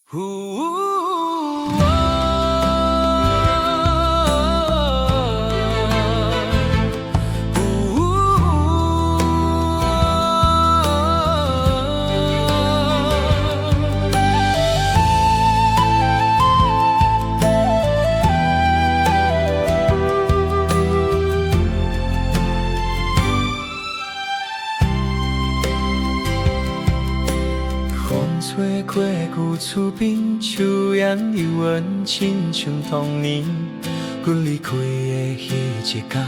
风吹过旧厝边，树叶幽怨，亲像当年。阮离开的迄一天，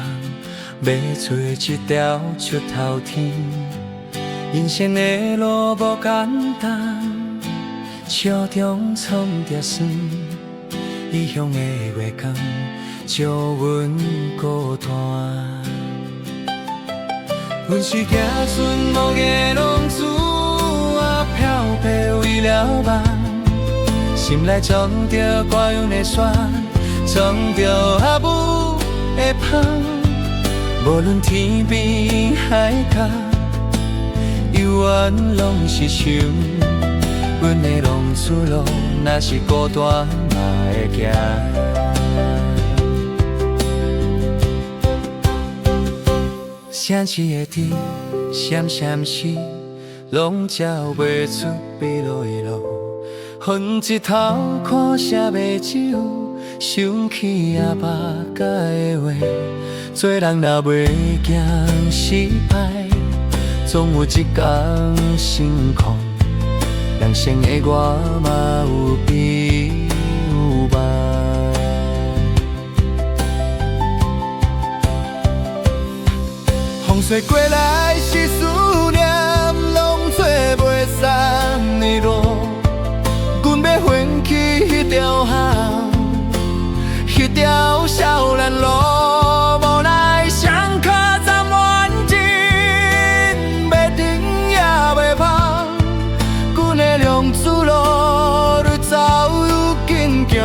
要做一条出头天。人生的路无简单，笑中藏着酸。异乡的月光，照阮孤单。阮是行船无艺浪子。飘泊为了梦，心内装着歌咏的旋，装着阿母的香。无论天边海角，幽怨拢是想。阮的浪子路，若是孤单嘛会行。城市的灯闪闪熄。拢照袂出秘路的路，分一头看写袂酒，想起阿爸甲的话。做人若袂惊失败，总有一天成功。人生的我嘛有悲有梦，风吹过来是思念。做袂散的路，阮要奋起迄条巷，迄条少年路。无奈双脚站完尽，要停也袂放。阮的浪子路，你走有坚强。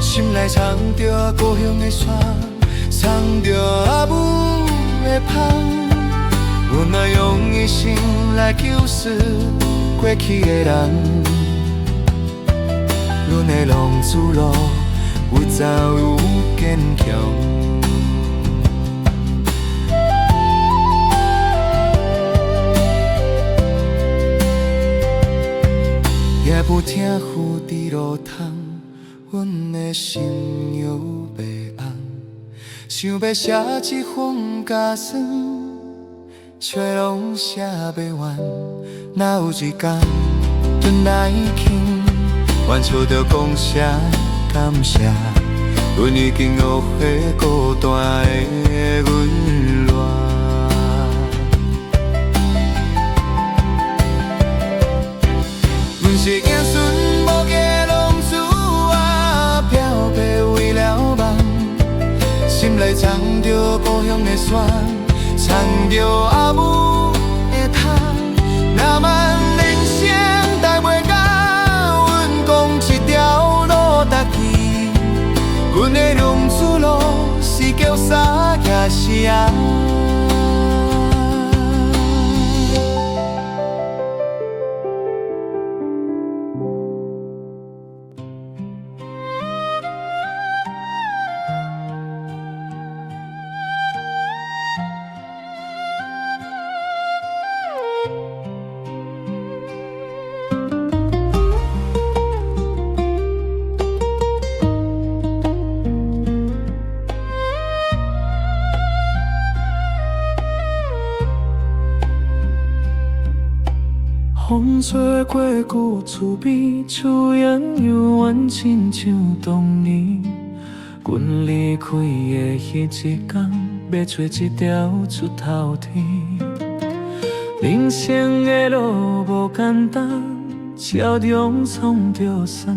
心内藏着故乡的山，藏着阿母的香。阮要用一生来救赎过去的人。阮的浪子路，有走有坚强。也不听雨滴落汤。阮的心又白红，想要写一封家书，却拢写袂完。哪有一天转来去，愿笑着讲声感谢，阮已经学会孤单的温暖。阮是行船无艺。心内藏着故乡的山，藏着阿母的香。若问人生带袂到，阮讲一条路搭去。阮的浪子路是叫三野城。风吹过旧厝边，树叶幽怨，亲像当年。阮离开的迄一天，要找一条出头天。人生的路无简单，笑中藏着酸。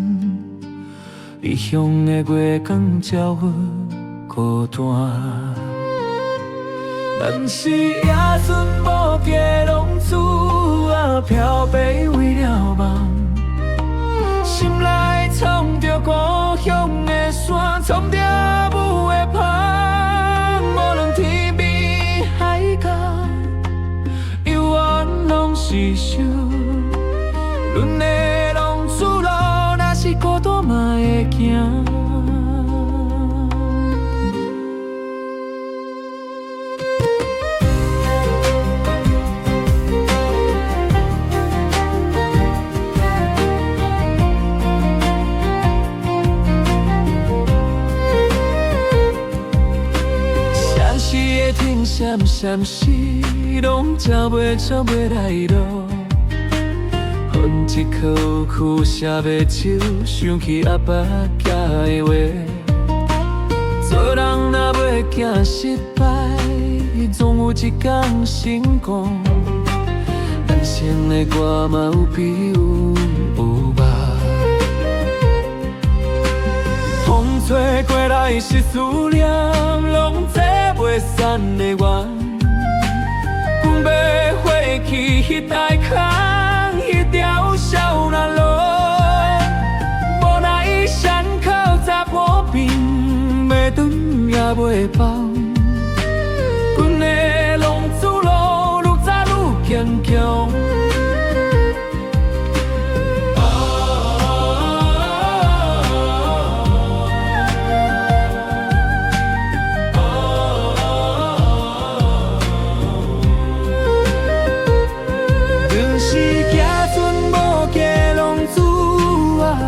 异乡的月光照我孤单，但是野船无家浪子啊，漂泊为了梦。心内藏着故乡的山，藏着母的香。无论天边海角，永远拢是想。阮的浪子路，若是孤单嘛会行。闪闪时，拢找袂出要来路。哼一口苦涩的酒，想起阿爸教的话。做人若要惊失败，总有一天成功。人生的歌嘛有悲有梦，风吹过来是思念，拢坐袂散的缘。阮要回去迄台空，迄条小南路，无奈山口查埔边，要转也袂放。阮的浪子路愈早愈坚强。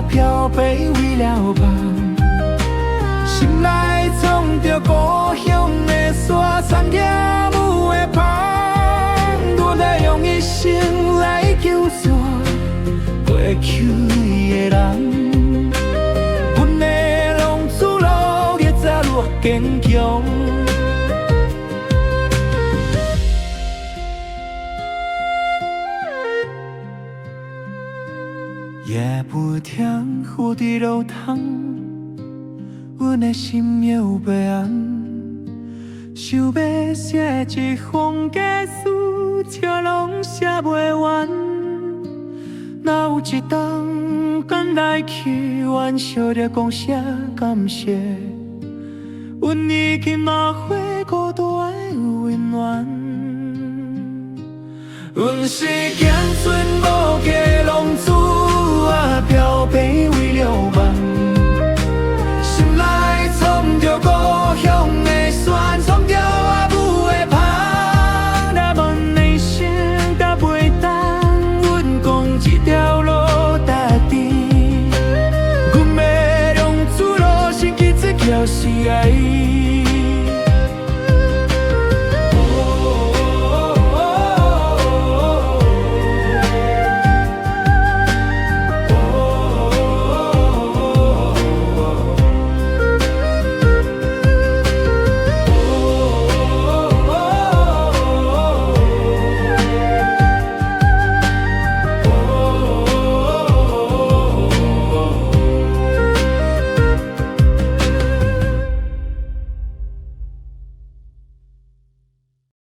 漂泊为了梦，心内藏着故乡的山，藏着母的香。我要用一生来救赎过去的人。阮的浪子路越早越坚强。夜半天雨滴落汤，阮的心有不安。想要写一封家书，却拢写袂完。哪有一天敢来去，愿笑着讲声感谢。阮已经嘛花孤单的温暖。阮是行船。